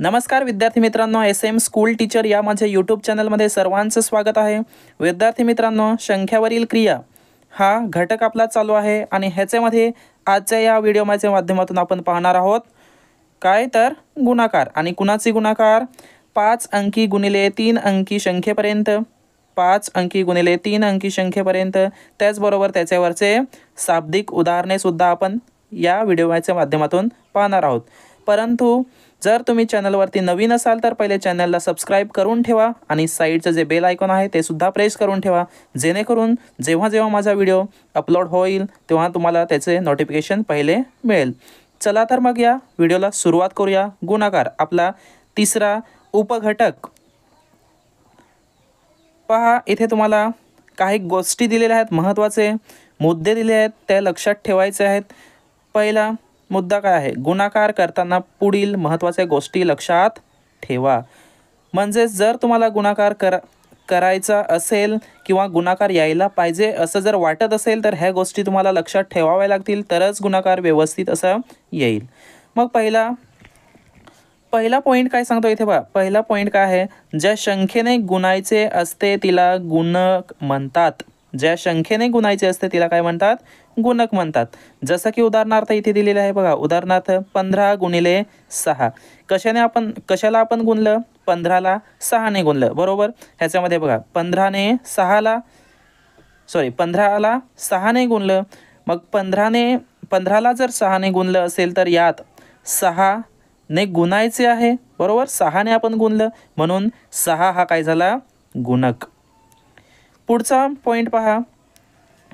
नमस्कार विद्यार्थी मित्रांनो, SM स्कूल टीचर या माझ्या यूट्यूब चॅनलमध्ये सर्वांचं स्वागत आहे। विद्यार्थी मित्रांनो, संख्यावरील क्रिया हा घटक आपला चालू आहे आणि ह्याच्यामध्ये आजच्या या व्हिडिओच्या माध्यमातून आपण पाहणार आहोत काय तर गुणाकार। आणि कुणाची गुणाकार? 5 अंकी गुणिले 3 अंकी संख्येपर्यंत, 5 अंकी गुणिले 3 अंकी संख्येपर्यंत, त्याचबरोबर त्याच्यावरचे शाब्दिक उदाहरणे सुद्धा आपण या व्हिडिओच्या माध्यमातून पाहणार आहोत। परंतु जर तुम्ही चॅनलवरती नवीन असाल तर पहिले चॅनलला सबस्क्राइब करून ठेवा आणि साईडचं जे बेल आयकॉन आहे ते सुद्धा प्रेस करून ठेवा, जेणेकरून जेव्हा जेव्हा माझा व्हिडिओ अपलोड होईल तेव्हा तुम्हाला त्याचे नोटिफिकेशन पहिले मिळेल। चला तर मग या व्हिडिओला सुरुवात करूया। गुणाकार आपला तिसरा उपघटक। पहा, इथे तुम्हाला काही गोष्टी दिलेल्या आहेत, महत्त्वाचे मुद्दे दिले आहेत, ते लक्षात ठेवायचे आहेत। पहिला मुद्दा काय आहे? गुणाकार करताना पुढील महत्त्वाच्या गोष्टी लक्षात ठेवा। म्हणजे जर तुम्हाला गुणाकार करायचा असेल किंवा गुणाकार यायला पाहिजे असं जर वाटत असेल तर ह्या गोष्टी तुम्हाला लक्षात ठेवाव्या लागतील, तरच गुणाकार व्यवस्थित असं येईल। मग पहिला पॉईंट काय सांगतो इथे बघा। पहिला पॉईंट काय आहे? ज्या संख्येने गुणायचे असते तिला गुणक म्हणतात। ज्या संख्येने गुणायचे असते तिला काय म्हणतात? गुणक म्हणतात। जसं की उदाहरणार्थ इथे दिलेलं आहे बघा। उदाहरणार्थ 15 गुणिले 6 कशाला आपण गुणलं? 15ला 6ने गुणलं, बरोबर। ह्याच्यामध्ये बघा 15ला 6ने गुणलं। मग 15ला जर 6ने गुणलं असेल तर यात 6ने गुणायचे आहे, बरोबर। 6ने आपण गुणलं म्हणून 6 हा काय झाला? गुणक। पुढचा पॉईंट पहा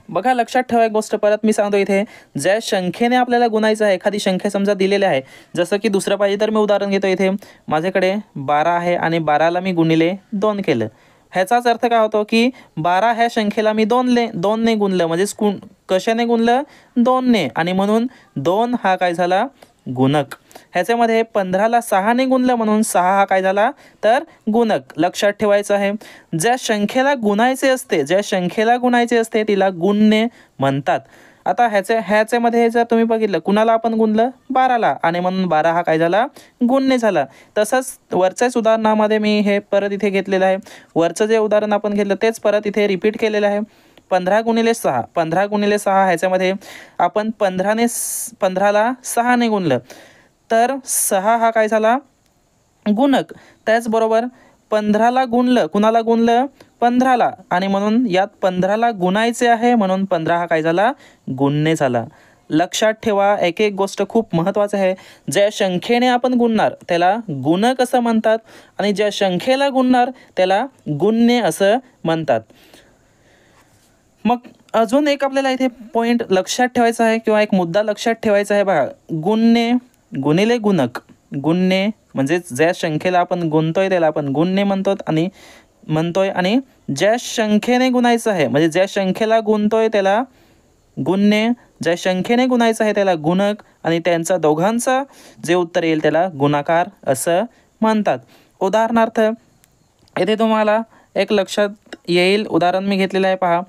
बघा, लक्षात ठेवा एक गोष्ट परत मी सांगतो इथे। ज्या संख्येने आपल्याला गुणायचं आहे, एखादी संख्या समजा दिलेली आहे, जसं की दुसरं पाहिजे तर मी उदाहरण घेतो इथे। माझ्याकडे 12 आहे आणि 12ला मी गुणिले 2 केलं। ह्याचाच अर्थ काय होतो की 12 ह्या संख्येला मी 2ने गुणलं, म्हणजे कशाने गुणलं? 2ने, आणि म्हणून 2 हा काय झाला? गुणक। ह्याच्यामध्ये 15ला 6ने गुणलं म्हणून 6 हा काय झाला? तर गुणक। लक्षात ठेवायचं आहे, ज्या संख्येला गुणायचे असते तिला गुणने म्हणतात। आता ह्याच्यामध्ये जर तुम्ही बघितलं, कुणाला आपण गुणलं? 12ला, आणि म्हणून 12 हा काय झाला? गुणने झाला। तसंच वरच्याच उदाहरणामध्ये मी हे परत इथे घेतलेलं आहे। वरचं जे उदाहरण आपण घेतलं तेच परत इथे रिपीट केलेलं आहे। 15 गुणिले 6 ह्याच्यामध्ये आपण 15ला 6ने गुणलं तर 6 हा काय झाला? गुणक। त्याचबरोबर 15ला गुणलं, कुणाला गुणलं? 15ला, आणि म्हणून यात 15ला गुणायचे आहे म्हणून 15 हा काय झाला? गुणने झाला। लक्षात ठेवा, एक गोष्ट खूप महत्त्वाचं आहे। ज्या संख्येने आपण गुणणार त्याला गुणक असं म्हणतात आणि ज्या संख्येला गुणणार त्याला गुणने असं म्हणतात। मग अजून एक आपल्याला इथे पॉईंट लक्षात ठेवायचा आहे किंवा एक मुद्दा लक्षात ठेवायचा आहे बघा। गुणने गुणिले गुणक। गुणने म्हणजे ज्या संख्येला आपण गुणतोय त्याला आपण गुणने म्हणतोय आणि ज्या संख्येने गुणायचं आहे, म्हणजे ज्या संख्येला गुणतोय त्याला गुणने, ज्या संख्येने गुणायचं आहे त्याला गुणक, आणि त्यांचा दोघांचा जे उत्तर येईल त्याला गुणाकार असं म्हणतात। उदाहरणार्थ इथे तुम्हाला एक लक्षात येईल उदाहरण मी घेतलेलं आहे पहा।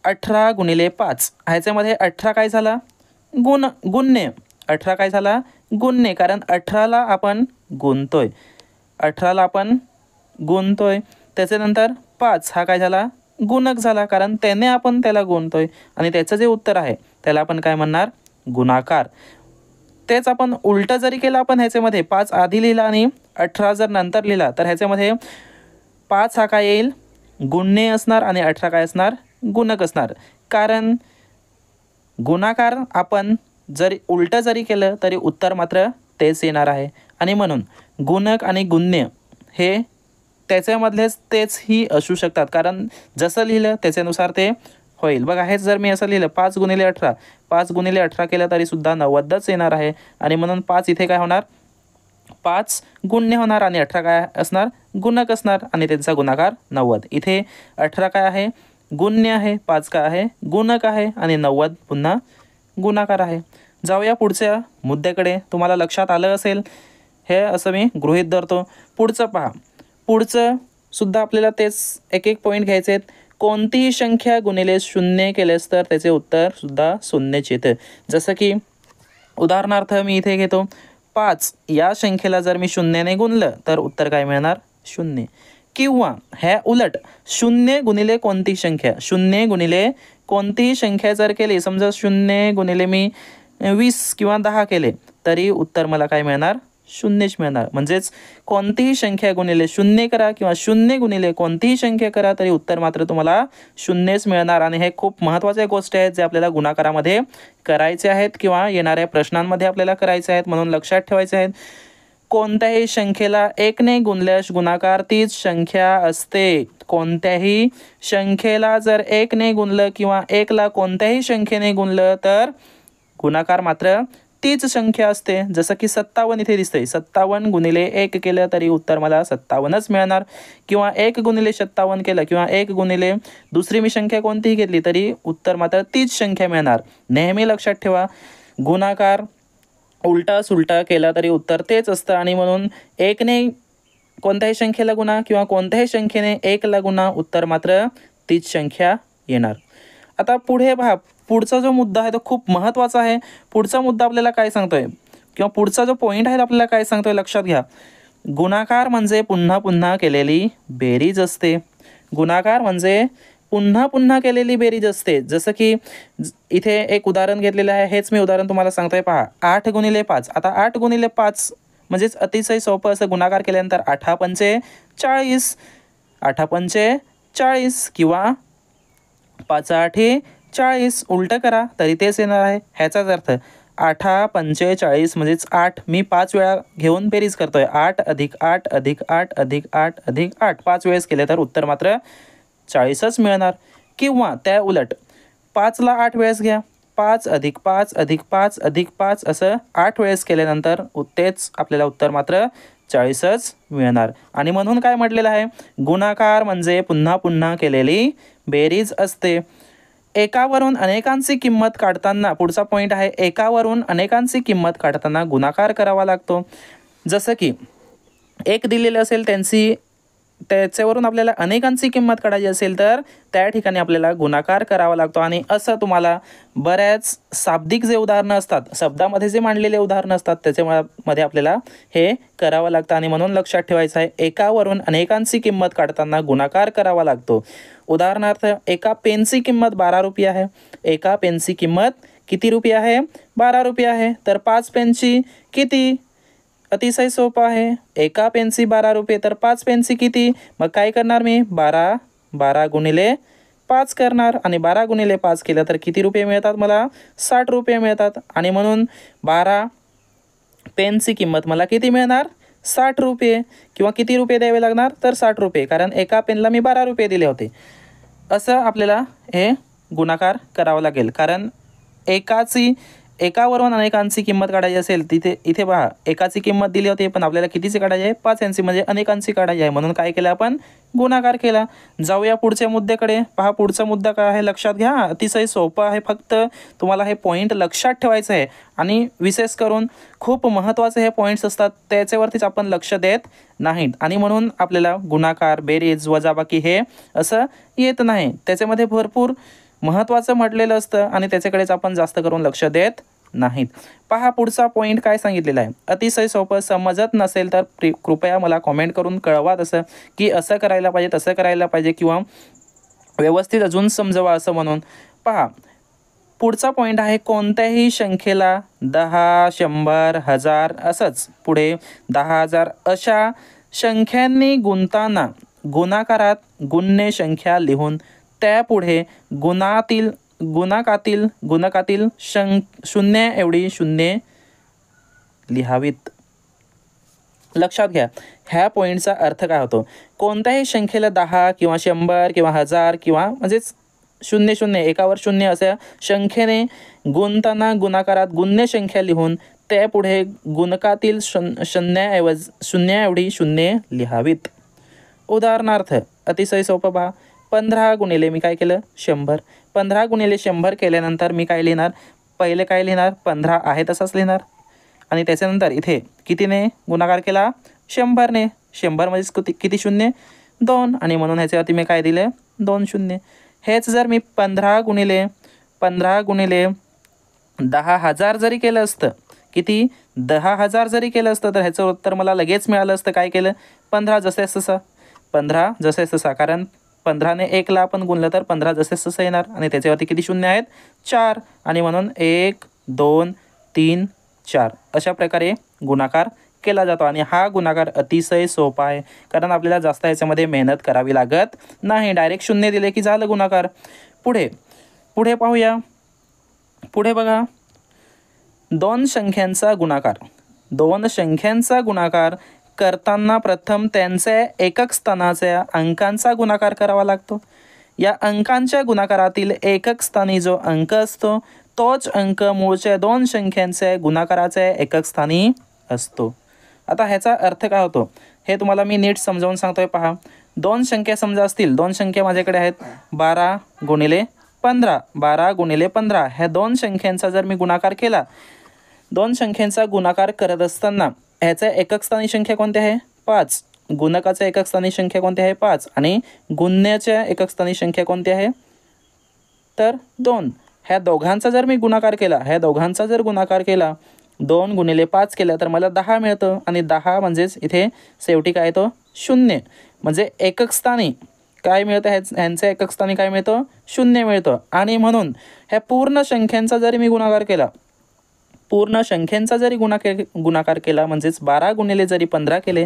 18 गुणिले 5 ह्याच्यामध्ये 18 काय झाला? गुणने। 18 काय झाला? गुणने, कारण 18ला आपण गुणतोय। त्याच्यानंतर 5 हा काय झाला? गुणक झाला, कारण त्याने आपण त्याला गुणतोय आणि त्याचं जे उत्तर आहे त्याला आपण काय म्हणणार? गुणाकार। तेच आपण उलटं जरी केलं, आपण ह्याच्यामध्ये 5 आधी लिहिला आणि 18 जर नंतर लिहिला तर ह्याच्यामध्ये 5 हा काय येईल? गुणने असणार आणि 18 काय असणार? गुणक असणार। कारण गुणाकार आपण जरी उलटं जरी केलं तरी उत्तर मात्र तेच येणार आहे, आणि म्हणून गुणक आणि गुण्य हे त्याच्यामधलेच तेचही असू शकतात, कारण जसं लिहिलं त्याच्यानुसार ते होईल। बघा, हेच जर मी असं लिहिलं 5 गुणिले 18 केलं तरी सुद्धा 90च येणार आहे, आणि म्हणून 5 इथे काय होणार? 5 गुण्य होणार आणि 18 काय असणार? गुणक असणार, आणि त्यांचा गुणाकार 90। इथे 18 काय आहे? गुण्य आहे, 5 काय आहे? गुणक आहे, आणि 90 पुन्हा गुणाकार आहे। जाऊया पुढच्या मुद्द्याकडे। तुम्हाला लक्षात आलं असेल हे असं मी गृहीत धरतो। पुढचं पहा। पुढचं सुद्धा आपल्याला तेच एक पॉईंट घ्यायचे आहेत। कोणतीही संख्या गुणिले 0 केलेस तर त्याचे उत्तर सुद्धा 0च येतं। जसं की उदाहरणार्थ मी इथे घेतो 5 या संख्येला जर मी शून्याने गुणलं तर उत्तर काय मिळणार? 0. किंवा ह्या उलट 0 गुणिले कोणती संख्या, 0 गुणिले कोणतीही संख्या जर केली, समजा 0 गुणिले मी 20 किंवा 10 केले तरी उत्तर मला काय मिळणार? 0च मिळणार. म्हणजेच कोणतीही संख्या गुणिले 0 करा किंवा 0 गुणिले कोणतीही संख्या करा तरी उत्तर मात्र तुम्हाला 0च मिळणार. आणि हे खूप महत्त्वाच्या गोष्टी आहेत जे आपल्याला गुणाकारामध्ये करायचे आहेत किंवा येणाऱ्या प्रश्नांमध्ये आपल्याला करायचे आहेत, म्हणून लक्षात ठेवायचे आहेत. कोणत्याही संख्येला 1 ने गुणल्यास गुणाकार तीच संख्या असते. कोणत्याही संख्येला जर 1 ने गुणलं किंवा 1 ला कोणत्याही संख्येने गुणलं तर गुणाकार मात्र तीच संख्या असते. जसं की 57 इथे दिसतंय, 57 गुणिले 1 केलं तरी उत्तर मला 57च मिळणार. किंवा 1 गुणिले 57 केलं किंवा 1 गुणिले दुसरी मी संख्या कोणतीही घेतली तरी उत्तर मात्र तीच संख्या मिळणार. नेहमी लक्षात ठेवा, गुणाकार उलटा सुलटा केला तरी उत्तर तेच असतं. आणि म्हणून 1 ने कोणत्याही संख्येला गुणा किंवा कोणत्याही संख्येने 1 ला गुणा, उत्तर मात्र तीच संख्या येणार. आता पुढे पहा, पुढचा जो मुद्दा आहे तो खूप महत्त्वाचा आहे. पुढचा मुद्दा आपल्याला काय सांगतोय किंवा पुढचा जो पॉईंट आहे आपल्याला काय सांगतोय लक्षात घ्या. गुणाकार म्हणजे पुन्हा पुन्हा केलेली बेरीज असते. गुणाकार म्हणजे पुन्हा पुन्हा केलेली बेरीज असते. जसं की इथे एक उदाहरण घेतलेलं आहे, हेच मी उदाहरण तुम्हाला सांगतोय. पहा, 8 गुणिले 5. आता 8 गुणिले 5 म्हणजेच अतिशय सोपं असं गुणाकार केल्यानंतर 8 पंचे 40, 8 पंचे 40 किंवा 5 आठे 40 उलटं करा तरी तेच येणार आहे. ह्याचाच अर्थ 8 पंचे 40 म्हणजेच 8 मी 5 वेळा घेऊन बेरीज करतोय. 8 अधिक 8 अधिक 8 अधिक 8 अधिक 8 5 वेळेस केले तर उत्तर मात्र 40च मिळणार. किंवा त्या उलट 5 ला 8 वेळेस घ्या, 5 अधिक 5 अधिक 5 अधिक 5 असं 8 वेळेस केल्यानंतर तेच आपल्याला उत्तर मात्र 40च मिळणार. आणि म्हणून काय म्हटलेलं आहे, गुणाकार म्हणजे पुन्हा पुन्हा केलेली बेरीज असते. एकावरून अनेकांची किंमत काढताना, पुढचा पॉईंट आहे, एकावरून अनेकांची किंमत काढताना गुणाकार करावा लागतो. जसं की 1 दिलेलं असेल त्याच्यावरून आपल्याला अनेकांची किंमत काढायची असेल तर त्या ठिकाणी आपल्याला गुणाकार करावा लागतो. आणि असं तुम्हाला बऱ्याच शाब्दिक जे उदाहरणं असतात, शब्दामध्ये जे मांडलेले उदाहरणं असतात त्याच्यामध्ये आपल्याला हे करावं लागतं. आणि म्हणून लक्षात ठेवायचं आहे, एकावरून अनेकांची किंमत काढताना गुणाकार करावा लागतो. उदाहरणार्थ, एका पेनची किंमत 12 रुपये आहे. एका पेनची किंमत किती रुपये आहे? 12 रुपये आहे. तर 5 पेनची किती? अतिशय सोपं आहे. एका पेनची 12 रुपये तर 5 पेनची किती? मग काय करणार मी? 12 गुणिले 5 करणार. आणि 12 गुणिले 5 केलं तर किती रुपये मिळतात मला? 60 रुपये मिळतात. आणि म्हणून 12 पेनची किंमत मला किती मिळणार? 60 रुपये. किंवा किती रुपये द्यावे लागणार? तर 60 रुपये, कारण एका पेनला मी 12 रुपये दिले होते. असं आपल्याला हे गुणाकार करावं लागेल. कारण एकावरून अनेकांची किंमत काढायची असेल इथे पहा, एकाची किंमत दिली होती पण आपल्याला कितीची काढायची आहे? 5 यांची, म्हणजे अनेकांची काढायची आहे. म्हणून काय केलं आपण? गुणाकार केला. जाऊया पुढच्या मुद्द्याकडे. पहा, पुढचा मुद्दा काय आहे लक्षात घ्या. अतिशय सोपं आहे, फक्त तुम्हाला हे पॉईंट लक्षात ठेवायचं आहे. आणि विशेष करून खूप महत्त्वाचे हे पॉईंट्स असतात, त्याच्यावरतीच आपण लक्ष देत नाहीत. आणि म्हणून आपल्याला गुणाकार, बेरीज, वजाबाकी हे असं येत नाही. त्याच्यामध्ये भरपूर महत्त्वाचं म्हटलेलं असतं आणि त्याच्याकडेच आपण जास्त करून लक्ष देत नाहीत. पहा, पुढचा पॉईंट काय सांगितलेला आहे. अतिशय सोपं. समजत नसेल तर कृपया मला कॉमेंट करून कळवा, तसं की असं करायला पाहिजे, तसं करायला पाहिजे, किंवा व्यवस्थित अजून समजवा असं म्हणून. पहा, पुढचा पॉईंट आहे, कोणत्याही संख्येला 10, 100, 1000 असंच पुढे 10,000 अशा संख्यांनी गुणताना गुणाकारात गुणने संख्या लिहून त्यापुढे गुणकातील शून्य एवढी शून्ये लिहावीत. लक्षात घ्या, ह्या पॉईंटचा अर्थ काय होतो. कोणत्याही संख्येला 10 किंवा 100 किंवा 1000 किंवा म्हणजेच 00 एकावर 0 अशा संख्येने गुणताना गुणाकारात गुणने संख्या लिहून त्यापुढे गुणकातील शून्याऐवजी शून्ये लिहावीत. उदाहरणार्थ, अतिशय सोपं पहा, 15 गुणिले मी काय केलं? 100. 15 गुणिले 100 केल्यानंतर मी काय लिहिणार? पहिले काय लिहिणार? 15 आहे तसाच लिहिणार. आणि त्याच्यानंतर इथे कितीने गुणाकार केला? 100ने. 100 म्हणजे किती शून्य? 2. आणि म्हणून ह्याच्यावरती मी काय दिले? 2 शून्य. हेच जर मी 15 गुणिले 10,000 जरी केलं असतं किती 10,000 जरी केलं असतं तर ह्याचं उत्तर मला लगेच मिळालं असतं. काय केलं 15 जसे तसा 15 जसे तसा, कारण 15ने 1ला आपण गुणलं तर 15 जसे तसं येणार आणि त्याच्यावरती किती शून्य आहेत 4 आणि म्हणून 1 2 3 4 अशा प्रकारे गुणाकार केला जातो. आणि हा गुणाकार अतिशय सोपा आहे कारण आपल्याला जास्त याच्यामध्ये मेहनत करावी लागत नाही. डायरेक्ट शून्य दिले की झालं गुणाकार. पुढे पुढे पाहूया. पुढे बघा, दोन संख्यांचा गुणाकार. दोन संख्यांचा गुणाकार करताना प्रथम त्यांच्या एकक स्थानाच्या अंकांचा गुणाकार करावा लागतो. या अंकांच्या गुणाकारातील एकक स्थानी जो अंक असतो तोच अंक मूळच्या दोन संख्यांच्या गुणाकाराच्या एकक स्थानी असतो. आता ह्याचा अर्थ काय होतो हे तुम्हाला मी नीट समजावून सांगतोय. पहा, दोन संख्या समजा असतील, दोन संख्या माझ्याकडे आहेत 12 गुणिले 15, 12 गुणिले 15. ह्या दोन संख्यांचा जर मी गुणाकार केला, दोन संख्यांचा गुणाकार करत असताना ह्याच्या एकक स्थानी संख्या कोणती आहे 5, गुणकाच्या एकक स्थानी संख्या कोणती आहे 5 आणि गुणण्याच्या एकक स्थानी संख्या कोणती आहे तर 2. ह्या दोघांचा जर मी गुणाकार केला, ह्या दोघांचा जर गुणाकार केला 2 गुणिले 5 केलं तर मला 10 मिळतं आणि 10 म्हणजेच इथे शेवटी काय येतो 0. म्हणजे एकक स्थानी काय मिळतं, ह्यांच्या एकक स्थानी काय मिळतं 0 मिळतं. आणि म्हणून ह्या पूर्ण संख्यांचा जरी मी गुणाकार केला, पूर्ण संख्यांचा जरी गुणाकार केला म्हणजेच 12 गुणिले जरी 15 केले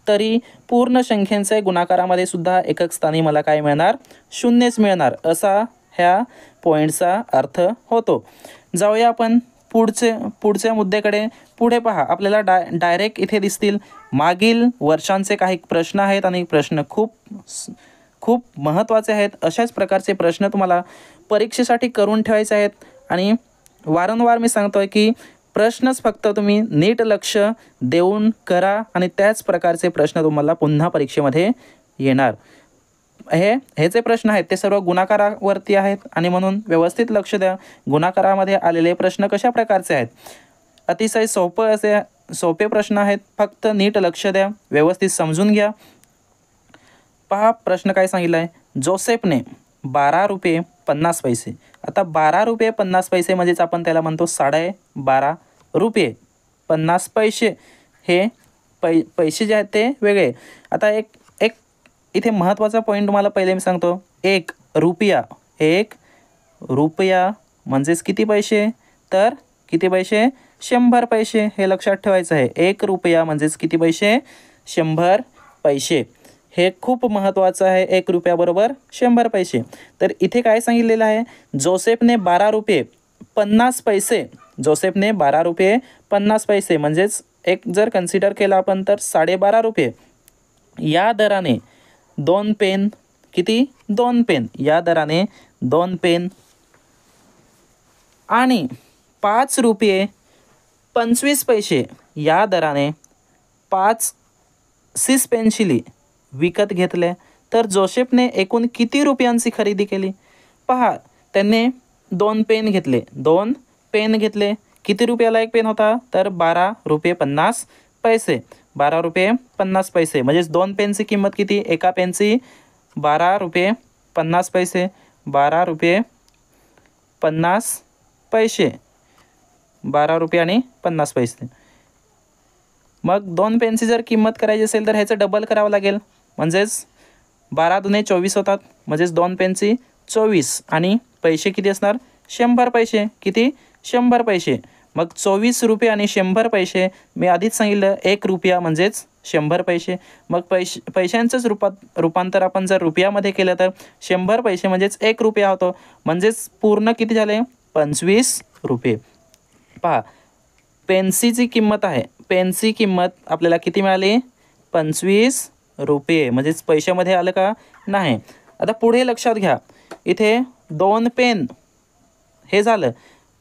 तरी पूर्ण संख्यांच्या गुणाकारामध्ये सुद्धा एकक स्थानी मला काय मिळणार 0च मिळणार. असा ह्या पॉईंटचा अर्थ होतो. जाऊया आपण पुढच्या मुद्द्याकडे. पुढे पहा, आपल्याला डायरेक्ट इथे दिसतील मागील वर्षांचे काही प्रश्न आहेत आणि प्रश्न खूप महत्त्वाचे आहेत. अशाच प्रकारचे प्रश्न तुम्हाला परीक्षेसाठी करून ठेवायचे आहेत. आणि वारंवार मी सांगतोय की प्रश्नच फक्त तुम्ही नीट लक्ष देऊन करा आणि त्याच प्रकारचे प्रश्न तुम्हाला पुन्हा परीक्षेमध्ये येणार. हे जे प्रश्न आहेत ते सर्व गुणाकारावरती आहेत आणि म्हणून व्यवस्थित लक्ष द्या. गुणाकारामध्ये आलेले प्रश्न कशा प्रकारचे आहेत, अतिशय सोपे प्रश्न आहेत. फक्त नीट लक्ष द्या, व्यवस्थित समजून घ्या. पहा प्रश्न काय सांगितला आहे, जोसेफने 12 रुपये 50 पैसे. आता 12 रुपये 50 पैसे म्हणजेच आपण त्याला म्हणतो 12.5 रुपये 50 पैसे. हे पैसे जे आहेत ते वेगळे. आता एक इथे महत्त्वाचा पॉईंट तुम्हाला पहिले मी सांगतो. 1 रुपया म्हणजेच किती पैसे तर किती पैसे 100 पैसे. हे लक्षात ठेवायचं आहे. 1 रुपया म्हणजेच किती पैसे 100 पैसे. हे खूप महत्त्वाचं आहे. 1 रुपया बरोबर 100 पैसे. तर इथे काय सांगितलेलं आहे, जोसेफने 12 रुपये 50 पैसे. जोसेफने 12 रुपये 50 पैसे म्हणजेच एक जर कन्सिडर केला आपण तर 12.5 रुपये. या दराने 2 पेन, किती 2 पेन, या दराने 2 पेन आणि 5 रुपये 25 पैसे या दराने 5 सिस पेन्सिली विकत घेतले. तर जोसेफने एकूण किती रुपयांची खरेदी केली. पहा, त्यांनी 2 पेन घेतले. 2 पेन घेतले. किती रुपयाला एक पेन होता तर 12 रुपये 50 पैसे. 12 रुपये 50 पैसे म्हणजेच 2 पेनची किंमत किती, एका पेनची 12 रुपये 50 पैसे. 12 रुपये 50 पैसे, 12 रुपये आणि 50 पैसे. मग 2 पेनची जर किंमत करायची असेल तर ह्याचं डबल करावं लागेल. म्हणजेच 12 दुने 24 होतात. म्हणजेच 2 पेनची 24 आणि पैसे किती असणार 100 पैसे. किती 100 पैसे. मग 24 रुपये आणि 100 पैसे. मी आधीच सांगितलं 1 रुपया म्हणजेच 100 पैसे. मग पैशांचंच रूपांतर आपण जर रुपयामध्ये केलं तर 100 पैसे म्हणजेच 1 रुपया होतो. म्हणजेच पूर्ण किती झाले 25 रुपये. पहा, पेन्सीची किंमत आहे. पेनची किंमत आपल्याला किती मिळाली 25 रुपये. म्हणजेच पैशामध्ये आलं का नाही. आता पुढे लक्षात घ्या, इथे 2 पेन हे झालं.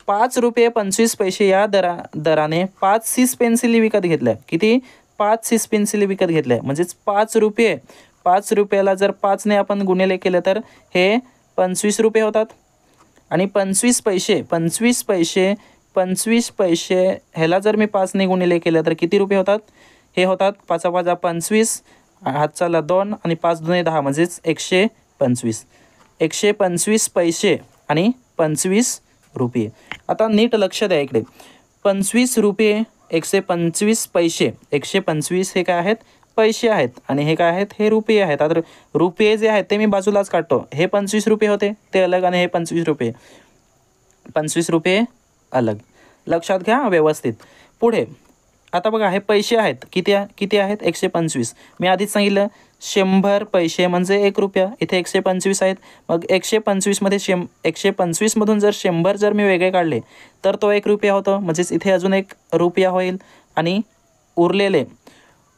5 रुपये 25 पैसे या दराने 5 सिस पेन्सिली विकत घेतल्या. किती 5 सिस पेन्सिली विकत घेतल्या. म्हणजेच 5 रुपये, 5 रुपयाला जर 5ने आपण गुणिले केलं तर हे 25 रुपये होतात. आणि 25 पैसे ह्याला जर मी 5ने गुणिले केलं तर किती रुपये होतात, हे होतात 5 5 25, हातचाला 2 आणि 5 दुने 10 म्हणजेच 125. 125 पैसे आणि 25 रुपये. आता नीट लक्ष द्या इकडे. 25 रुपये 125 पैसे. 125 हे काय आहेत, पैसे आहेत आणि हे काय आहेत, हे रुपये आहेत. आता रुपये जे आहेत ते मी बाजूलाच काढतो. हे 25 रुपये होते ते अलग आणि हे 25 रुपये, 25 रुपये अलग. लक्षात घ्या व्यवस्थित. पुढे आता बघा हे पैसे आहेत, किती आहेत, 125. मी आधीच सांगितलं 100 पैसे म्हणजे 1 रुपया. इथे 125 आहेत. मग 125 मध्ये 125 मधून जर 100 जर मी वेगळे काढले तर तो 1 रुपया होतो. म्हणजेच इथे अजून 1 रुपया होईल. आणि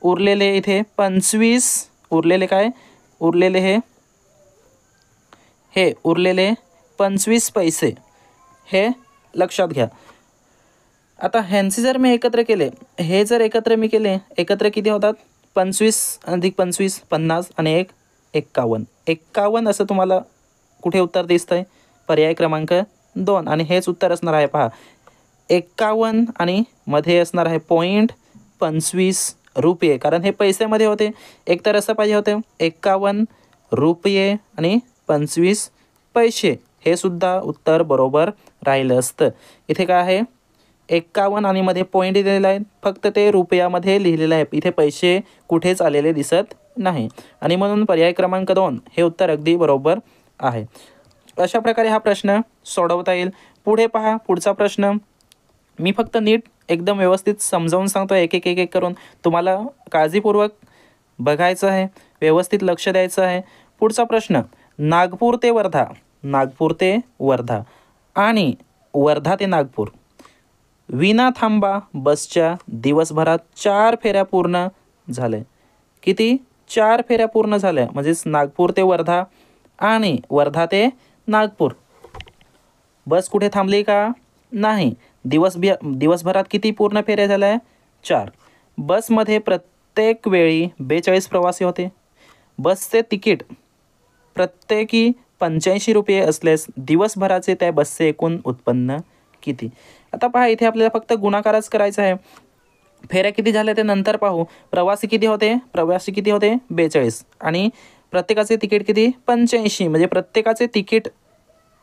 उरलेले इथे 25, उरलेले काय, उरलेले हे उरलेले 25 पैसे, हे लक्षात घ्या. आता ह्यांचे जर मी एकत्र केले, हे जर एकत्र मी केले, एकत्र किती होतात, 25 अधिक 25 50 आणि 1 51. 51 असं तुम्हाला कुठे उत्तर दिसतंय, पर्याय क्रमांक 2. आणि हेच उत्तर असणार आहे पहा, 51 आणि मध्ये असणार आहे .25 रुपये. कारण हे पैशामध्ये होते, एक तर असं पाहिजे होतं 51 रुपये आणि 25 पैसे, हे सुद्धा उत्तर बरोबर राहिलं असतं. इथे काय आहे, 51 आणि मध्ये पॉईंट दिलेला आहे, फक्त ते रुपयामध्ये लिहिलेलं आहे. इथे पैसे कुठेच आलेले दिसत नाही आणि म्हणून पर्याय क्रमांक 2 हे उत्तर अगदी बरोबर आहे. अशा प्रकारे हा प्रश्न सोडवता येईल. पुढे पहा, पुढचा प्रश्न मी फक्त नीट एकदम व्यवस्थित समजावून सांगतो, एक एक करून. तुम्हाला काळजीपूर्वक बघायचं आहे, व्यवस्थित लक्ष द्यायचं आहे. पुढचा प्रश्न, नागपूर ते वर्धा आणि वर्धा ते नागपूर विना थांबा बसच्या दिवसभरात 4 फेऱ्या पूर्ण झाल्या. किती, 4 फेऱ्या पूर्ण झाल्या. म्हणजेच नागपूर ते वर्धा आणि वर्धा ते नागपूर. बस कुठे थांबली का, नाही. दिवसभरात किती पूर्ण फेऱ्या झाल्या, 4. बसमध्ये प्रत्येक वेळी 42 प्रवासी होते. बसचे तिकीट प्रत्येकी 85 रुपये असल्यास दिवसभराचे त्या बसचे एकूण उत्पन्न किती. आता पहा, इथे आपल्याला फक्त गुणाकारच करायचा आहे. फेऱ्या किती झाल्या ते नंतर पाहू. प्रवासी किती होते 42 आणि प्रत्येकाचे तिकीट किती, 85. म्हणजे प्रत्येकाचे तिकीट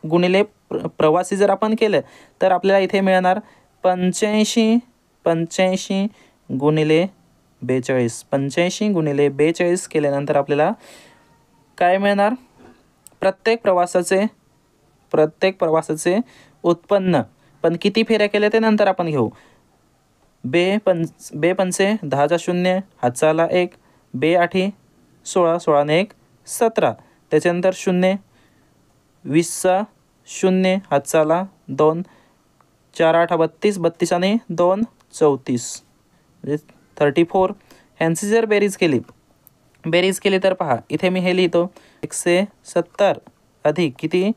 गुणिले प्रवासी जर आपण केलं तर आपल्याला इथे मिळणार 85 गुणिले 42. 85 गुणिले 42 केल्यानंतर आपल्याला काय मिळणार, प्रत्येक प्रवासाचे उत्पन्न. पण किती फेऱ्या केल्या ते नंतर आपण घेऊ. बे पंचे 10चा 0, हातचा आला 1, बे आठी 16, 16 ने 1 17, त्याच्यानंतर 0, 20चा 0, हातचा आला 2, 4 8 32, 32 आणि 2 34, म्हणजे 34. ह्यांची जर बेरीज केली तर पहा, इथे मी हे लिहितो 170 अधिक किती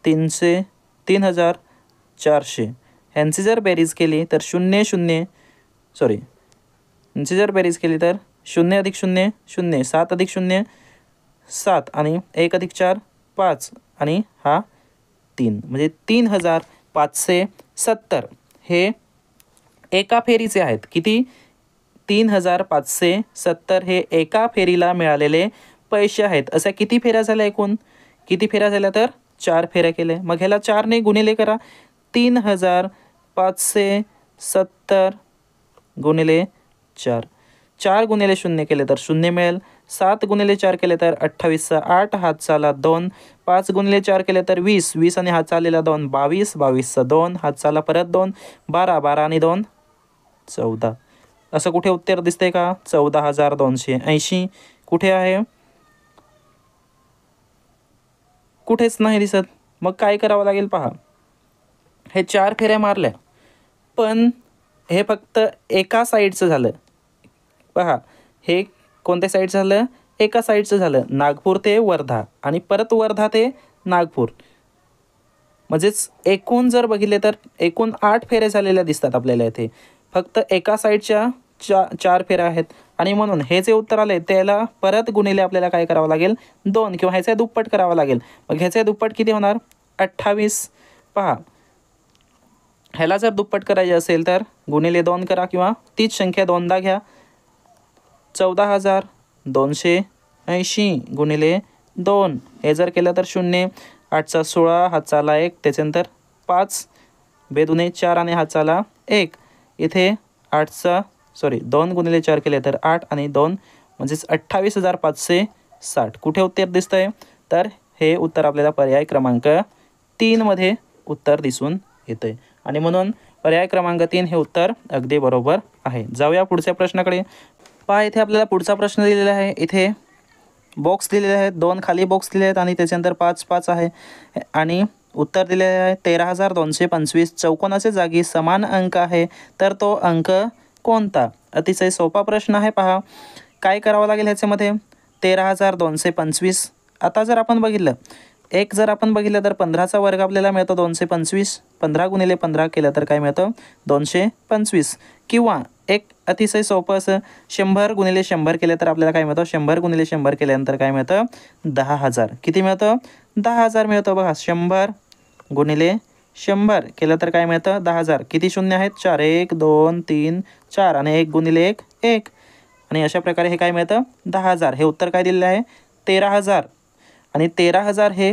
3400. ह्यांची जर बेरीज केली तर 0 अधिक 0 0, 7 अधिक 0 7 आणि 1 अधिक 4 5 आणि हा 3, म्हणजे 3570 हे एका फेरीचे आहेत. किती, 3570 हे एका फेरीला मिळालेले पैसे आहेत. अशा किती फेऱ्या झाल्या, एकूण किती फेऱ्या झाल्या तर 4 फेऱ्या केल्या. मग ह्याला 4 ने गुणिले करा. 3570 गुणिले 4, 4 गुणिले 0 केले तर 0 मिळेल. 7 गुणिले 4 केले तर 28चा 8, हात चाला 2, 5 गुणिले 4 केले तर 20, 20 आणि हात चाललेला 2 22, 22चा 2, हात चाला परत 2, 12, 12 आणि 2 14. असं कुठे उत्तर दिसते का, 14,280. कुठे आहे, कुठेच नाही दिसत. मग काय करावं लागेल पहा, हे 4 फेऱ्या मारल्या पण हे फक्त एका साईडचं झालं. पहा, हे कोणत्या साईडचं झालं, एका साईडचं झालं. नागपूर ते वर्धा आणि परत वर्धा ते नागपूर. म्हणजेच एकूण जर बघितले तर एकूण 8 फेऱ्या झालेल्या दिसतात आपल्याला. इथे फक्त एका साईडच्या 4 फेऱ्या आहेत आणि म्हणून हे जे उत्तर आले त्याला परत गुणिले आपल्याला काय करावं लागेल, 2 किंवा ह्याचा दुप्पट करावं लागेल. मग ह्याचा दुप्पट किती होणार, 28. पहा, ह्याला जर दुप्पट करायचे असेल तर गुणिले 2 करा किंवा तीच संख्या 2दा घ्या. 14,280 गुणिले 2, हे जर केलं तर 0, 8चा 16, हात चाला 1, त्याच्यानंतर 5, 2 4 आणि हात चाला 1. इथे 2 गुणिले 4 केले तर 8 आणि 2 म्हणजेच 28,560. कुठे उत्तर दिसतं आहे? तर हे उत्तर आपल्याला पर्याय क्रमांक 3 मध्ये उत्तर दिसून येतं आहे आणि म्हणून पर्याय क्रमांक 3 हे उत्तर अगदी बरोबर आहे. जाऊया पुढच्या प्रश्नाकडे. पहा इथे आपल्याला पुढचा प्रश्न दिलेला आहे. इथे बॉक्स दिलेले आहेत, 2 खाली बॉक्स दिले आहेत आणि त्याच्यानंतर 5 5 आहे आणि उत्तर दिलेले आहे 13,225. चौकोनाच्या जागी समान अंक आहे तर तो अंक कोणता? अतिशय सोपा प्रश्न आहे. पहा काय करावं लागेल ह्याच्यामध्ये. 13,225. आता जर आपण बघितलं जर आपण बघितलं तर 15चा वर्ग आपल्याला मिळतो 225. 15 गुणिले 15 केलं तर काय मिळतं? 225. किंवा एक अतिशय सोपं असं 100 गुणिले 100 केलं तर आपल्याला काय मिळतं? 100 गुणिले 100 केल्यानंतर काय मिळतं? 10,000. किती मिळतं? 10,000 मिळतं. बघा 100 गुणिले 100 केलं तर काय मिळतं? 10,000. किती शून्य आहेत? 4. 1 2 3 4 आणि 1 गुणिले 1 1 आणि अशा प्रकारे हे काय मिळतं? 10,000. हे उत्तर काय दिलेलं आहे? 13,000 आणि 13,000 हे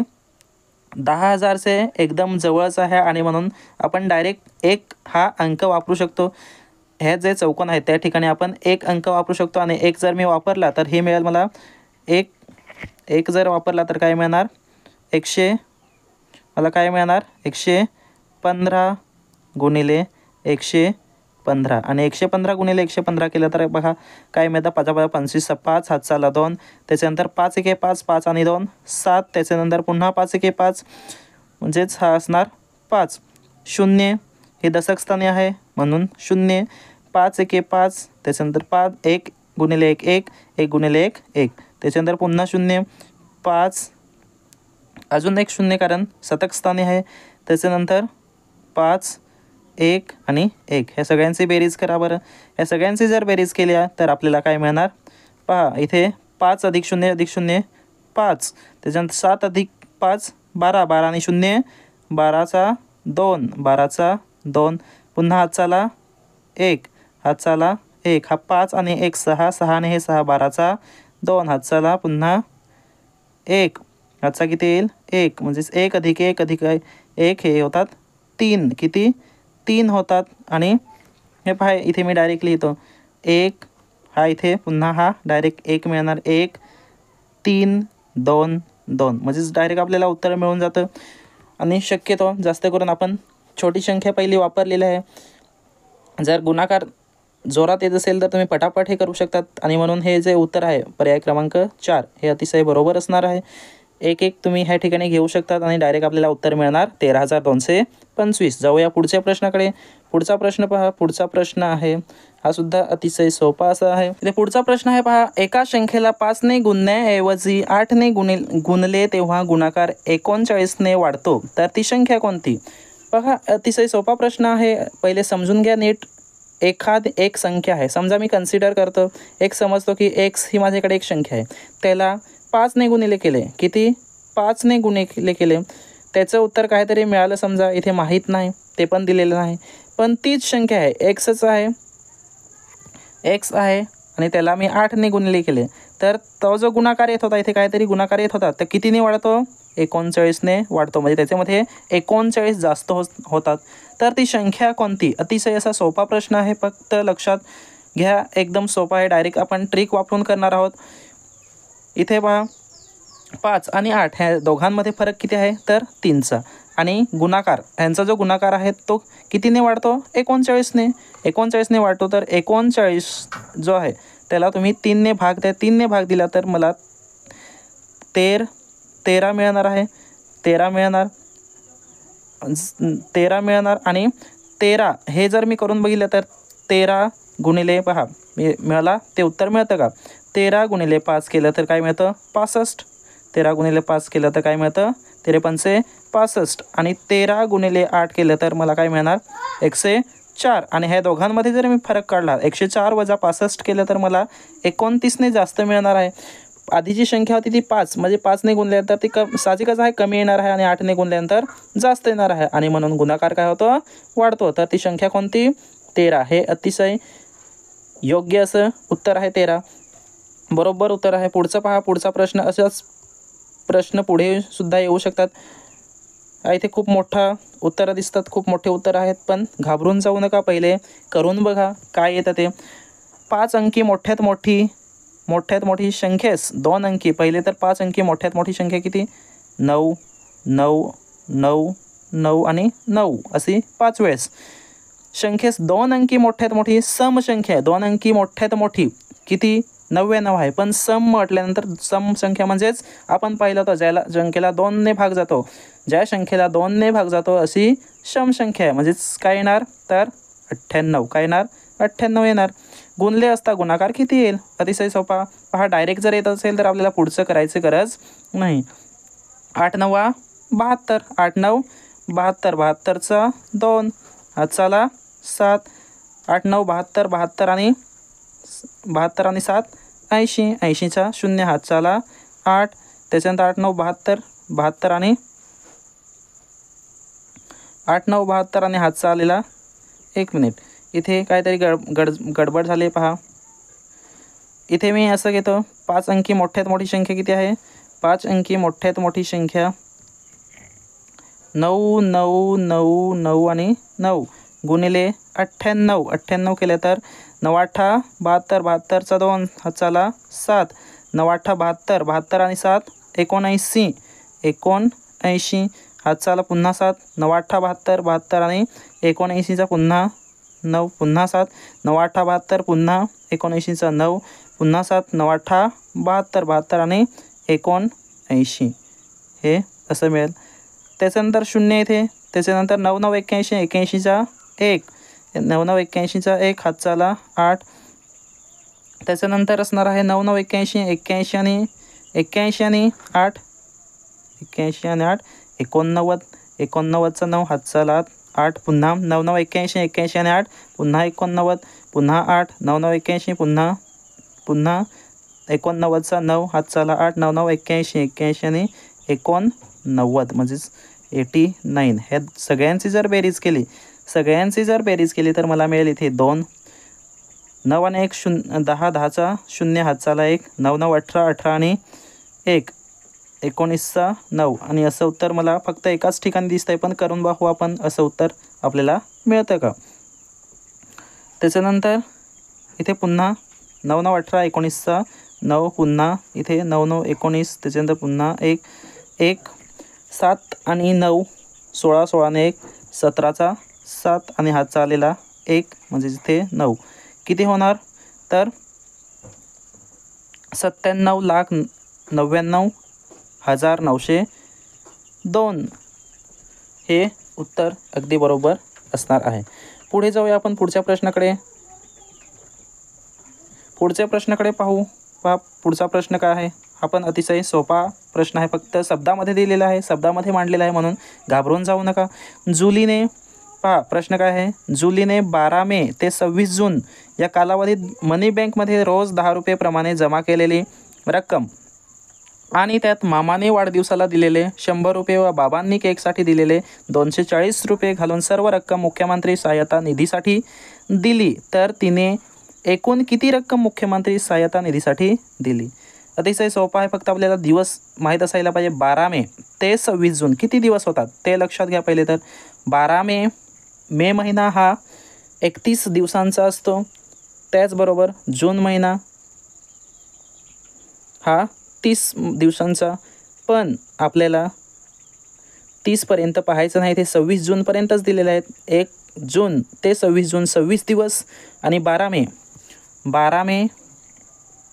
10,000चे एकदम जवळच आहे आणि म्हणून आपण डायरेक्ट 1 हा अंक वापरू शकतो. हे जे चौकोन आहे त्या ठिकाणी आपण 1 अंक वापरू शकतो आणि 1 जर मी वापरला तर हे मिळेल मला 1 जर वापरला तर काय मिळणार? मला काय मिळणार? 115 गुणिले 115 आणि 115 गुणिले 115 केलं तर बघा काय मिळतं? 5 25 5 हातचाला 2 त्याच्यानंतर 5 1 5 5 आणि 2 7 त्याच्यानंतर पुन्हा 5 1 5 म्हणजेच हा असणार 5. 0 हे दशक स्थानी आहे म्हणून 0. 5 1 5 त्याच्यानंतर 5 1 गुणिले 1 1 1 गुणिले 1 1 त्याच्यानंतर पुन्हा 0 5 अजून एक 0 कारण शतक स्थानी आहे. त्याच्यानंतर 5 1 आणि 1 ह्या सगळ्यांची बेरीज करा बरं. या सगळ्यांची जर बेरीज केल्या तर आपल्याला काय मिळणार? पहा इथे 5 अधिक 0 अधिक 0 5 त्याच्यानंतर 7 अधिक 5 12 12 आणि 0 12चा 2 12चा 2 पुन्हा हातचाला 1 हातचाला 1 हा 5 आणि 1 6 6 आणि हे 6 12चा 2 हातचाला पुन्हा 1 हातचा किती येईल? 1 म्हणजेच 1 अधिक 1 अधिक 1 हे होतात 3. किती? 3 होतात आणि हे पहा इथे मी डायरेक्ट लिहितो 1 हा इथे पुन्हा हा डायरेक्ट 1 मिळणार 1 3 2 2 म्हणजेच डायरेक्ट आपल्याला उत्तर मिळून जातं. आणि शक्यतो जास्त करून आपण छोटी संख्या पहिली वापरलेली आहे. जर गुणाकार जोरात येत असेल तर तुम्ही पटापट हे करू शकतात आणि म्हणून हे जे उत्तर आहे पर्याय क्रमांक 4 हे अतिशय बरोबर असणार आहे. 1 1 तुम्ही ह्या ठिकाणी घेऊ शकतात आणि डायरेक्ट आपल्याला उत्तर मिळणार 13,225. जाऊया पुढच्या प्रश्नाकडे. पुढचा प्रश्न पहा. पुढचा प्रश्न आहे हा सुद्धा अतिशय सोपा असा आहे. इथे पुढचा प्रश्न आहे पहा. एका संख्येला 5ने गुणण्याऐवजी 8ने गुणले तेव्हा गुणाकार 39ने वाढतो तर ती संख्या कोणती? पहा अतिशय सोपा प्रश्न आहे. पहिले समजून घ्या नीट. एक संख्या आहे समजा मी कन्सिडर करतो एक समजतो की x ही माझ्याकडे एक संख्या आहे त्याला 5ने गुणिले केले. किती? 5ने गुणिले केले. त्याचं उत्तर काहीतरी मिळालं समजा इथे माहीत नाही ते पण दिलेलं नाही पण तीच संख्या आहे x आहे आणि त्याला मी 8ने गुणिले केले तर तो जो गुणाकार येत होता इथे काहीतरी गुणाकार येत होता तर कितीने वाढतो? 39ने वाढतो. म्हणजे त्याच्यामध्ये 39 जास्त होतात तर ती संख्या कोणती? अतिशय असा सोपा प्रश्न आहे. फक्त लक्षात घ्या एकदम सोपा आहे. डायरेक्ट आपण ट्रिक वापरून करणार आहोत. इथे पहा 5 आणि 8 ह्या दोघांमध्ये फरक किती आहे? तर 3चा. आणि गुणाकार ह्यांचा जो गुणाकार आहे तो कितीने वाढतो? 39ने. 39ने वाढतो तर 39 जो आहे त्याला तुम्ही 3ने भाग द्या. 3ने भाग दिला तर मला 13 मिळणार आहे. 13 मिळणार आणि 13 हे जर मी करून बघितलं तर 13 गुणिले पहा मला ते उत्तर मिळतं का? 13 गुणिले 5 केलं तर काय मिळतं? 65. 13 गुणिले 5 केलं तर काय मिळतं? 13 पंचे 65 आणि 13 गुणिले 8 केलं तर मला काय मिळणार? 104. आणि ह्या दोघांमध्ये जर मी फरक काढला 104 वजा 65 केलं तर मला 29ने जास्त मिळणार आहे. आधीची संख्या होती ती 5 म्हणजे 5ने गुणल्यानंतर ती साहजिकच आहे कमी येणार आहे आणि 8ने गुणल्यानंतर जास्त येणार आहे आणि म्हणून गुणाकार काय होतो? वाढतो. तर ती संख्या कोणती? 13. हे अतिशय योग्य असं उत्तर आहे 13. बरोबर उत्तर आहे. पुढचं पहा. पुढचा प्रश्न असाच प्रश्न पुढे सुद्धा येऊ शकतात. इथे खूप मोठा उत्तरं दिसतात, खूप मोठे उत्तर आहेत, पण घाबरून जाऊ नका, पहिले करून बघा काय येतं ते. 5 अंकी मोठ्यात मोठी संख्येस 2 अंकी, पहिले तर 5 अंकी मोठ्यात मोठी संख्या किती? 9 9 9 9 आणि 9 अशी 5 वेळेस. संख्येस 2 अंकी मोठ्यात मोठी समसंख्या, 2 अंकी मोठ्यात मोठी किती? 99 आहे. पण सम म्हटल्यानंतर सम संख्या म्हणजेच आपण पाहिलं होतं ज्याला संख्येला 2ने भाग जातो, ज्या संख्येला 2ने भाग जातो अशी सम संख्या आहे. म्हणजेच काय येणार तर 98. काय येणार? 98 येणार. गुणले असता गुणाकार किती येईल? अतिशय सोपा. पहा, डायरेक्ट जर येत असेल तर आपल्याला पुढचं करायची गरज नाही. 8 9 72, 8 9 72, 72चा 2 हातचाला 7, 8 9 72, 72 आणि 7 80, 80चा 0 हातचाला 8, त्याच्यानंतर 8 9 72, 72 आणि 8 9 72 आणि हातचा आलेला 1 मिनिट. इथे काहीतरी गडबड झाली. पहा, इथे मी असं घेतो, 5 अंकी मोठ्यात मोठी संख्या किती आहे? 5 अंकी मोठ्यात मोठी संख्या 9 9 9 9 आणि 9 गुणिले 98. 98 केले तर 9 8 72, 72चा 2 हातचाला 7, 9 8 72, 72 आणि 7 79, 79 हातचाला पुन्हा 7, 9 8 72, 72 आणि 79चा पुन्हा 9, पुन्हा 7, 9 8 72, पुन्हा 79चा 9, पुन्हा 7, 9 8 72, 72 आणि 79 हे असं मिळेल. त्याच्यानंतर 0 इथे, त्याच्यानंतर 9 9 81, 81चा 1, 9 9 81चा 1 हातचाला 8, त्याच्यानंतर असणार आहे 9 9 81, 81 आणि 81 आणि 8, 81 आणि 8 89, 89चा 9 हातचाला 8, पुन्हा 9 9 81, 81 आणि 8 पुन्हा 89, पुन्हा 8, 9 9 81, पुन्हा 89चा 9 हातचाला 8, 9 9 81, 81 आणि 89 म्हणजेच 89. ह्या सगळ्यांची जर बेरीज केली तर मला मिळेल इथे 2, 9 आणि 1 0, 10, 10चा 0 हातचाला 1, 9 9 18, 18 आणि 1 19चा 9 आणि असं उत्तर मला फक्त एकाच ठिकाणी दिसतंय, पण करून पाहू आपण असं उत्तर आपल्याला मिळतं का. त्याच्यानंतर इथे पुन्हा 9 9 18, 19चा 9, पुन्हा इथे 9 9 19, त्याच्यानंतर पुन्हा 1 7 आणि 9 16, 16 आणि 1 17चा 7 आणि हातचा आलेला 1 म्हणजे इथे 9 किती होणार तर 97,99,902 हे उत्तर अगदी बरोबर असणार आहे. पुढे जाऊया आपण पुढच्या प्रश्नाकडे पाहू. पहा, पुढचा प्रश्न काय आहे? हा पण अतिशय सोपा प्रश्न आहे, फक्त शब्दामध्ये दिलेला आहे, शब्दामध्ये मांडलेला आहे, म्हणून घाबरून जाऊ नका. जुलीने, पहा प्रश्न काय आहे? जुलीने 12 मे ते 26 जून या कालावधीत मनी बँकमध्ये रोज 10 रुपये प्रमाणे जमा केलेली रक्कम आणि त्यात मामाने वाढदिवसाला दिलेले 100 रुपये व बाबांनी केकसाठी दिलेले 240 रुपये घालून सर्व रक्कम मुख्यमंत्री सहाय्यता निधीसाठी दिली, तर तिने एकूण किती रक्कम मुख्यमंत्री सहाय्यता निधीसाठी दिली? अतिशय सोपा आहे, फक्त आपल्याला दिवस माहीत असायला पाहिजे. 12 मे ते 26 जून किती दिवस होतात ते लक्षात घ्या पहिले. तर 12 मे महिना हा 31 दिवसांचा असतो. त्याचबरोबर जून महिना हा 30 दिवसांचा, पण आपल्याला 30पर्यंत पाहायचं नाही, ते 26 जूनपर्यंतच दिलेले आहेत. 1 जून ते 26 जून 26 दिवस आणि 12 मे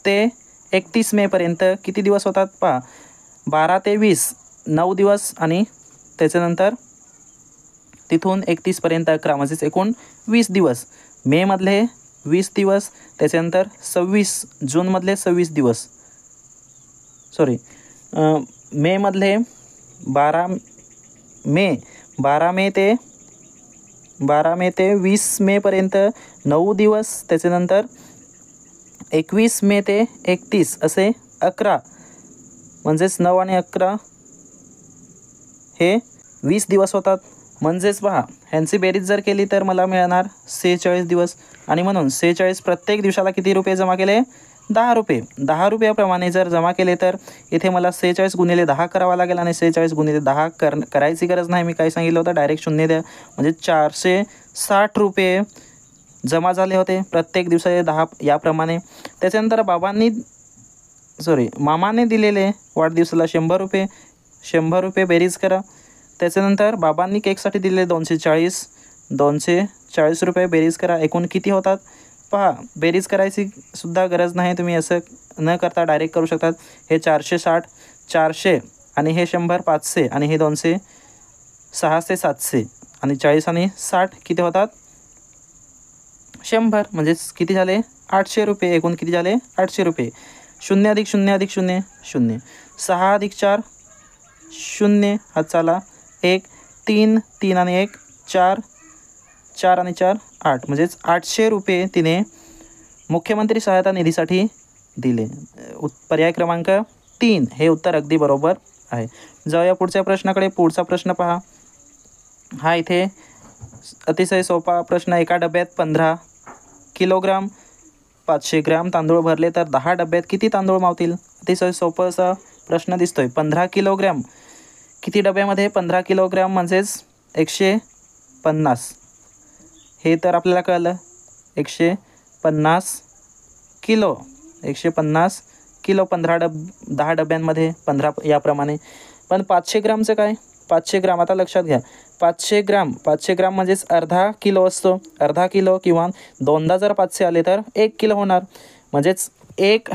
ते 31 मेपर्यंत किती दिवस होतात पहा. 12 ते 20 9 दिवस आणि त्याच्यानंतर तिथून 31पर्यंत 11 म्हणजेच एकूण 20 दिवस. मेमधले 20 दिवस, त्याच्यानंतर 26 जूनमधले 26 दिवस, मेमधले 12 मे ते 20 मेपर्यंत 9 दिवस, त्याच्यानंतर 21 मे ते 31 असे 11, म्हणजेच 9 आणि 11 हे 20 दिवस होतात. म्हणजेच पहा, ह्यांची बेरीज जर केली तर मला मिळणार 46 दिवस. आणि म्हणून 46 प्रत्येक दिवसाला किती रुपये जमा केले? 10 रुपये. 10 रुपयाप्रमाणे जर जमा केले तर इथे मला 46 गुणिले 10 करावा लागेल आणि 46 गुणिले 10 करायची गरज नाही. मी काय सांगितलं होतं, डायरेक्ट शून्य द्या. म्हणजे 460 रुपये जमा झाले होते प्रत्येक दिवसाचे 10 याप्रमाणे. त्याच्यानंतर मामाने दिलेले वाढदिवसाला 100 रुपये. 100 रुपये बेरीज करा. त्याच्यानंतर बाबांनी केकसाठी दिलेले 240 रुपये बेरीज करा. एकूण किती होतात पहा. बेरीज करायची सुद्धा गरज नाही, तुम्ही असं न करता डायरेक्ट करू शकतात. हे 460 400 आणि हे 100 500 आणि हे 200 600 700 आणि 40 आणि 60 किती होतात 100. म्हणजेच किती झाले 800 रुपये. एकूण किती झाले 800 रुपये. 0 अधिक 0 अधिक 0 0. 6 अधिक 4 0 हातचाला 1 3 3 आणि 1 4 4 आणि 4 8. म्हणजेच 800 रुपये तिने मुख्यमंत्री सहायता निधीसाठी दिले. पर्याय क्रमांक 3 हे उत्तर अगदी बरोबर आहे. जाऊया पुढच्या प्रश्नाकडे. पुढचा प्रश्न पहा. हा इथे अतिशय सोपा प्रश्न. एका डब्यात 15 किलोग्राम 500 ग्रॅम तांदूळ भरले तर 10 डब्यात किती तांदूळ मावतील. अतिशय सोपं असा प्रश्न दिसतोय. 15 किलोग्रॅम किती डब्यामध्ये 15 किलोग्रॅम म्हणजेच 150. हे तर आपल्याला कळलं. 150 किलो 150 किलो 10 डब्यांमध्ये 15 याप्रमाणे. पण 500 ग्रामचं काय. 500 ग्राम आता लक्षात घ्या. 500 ग्राम म्हणजेच अर्धा किलो असतो. अर्धा किलो किंवा 2दा जर 500 आले तर 1 किलो होणार. म्हणजेच 1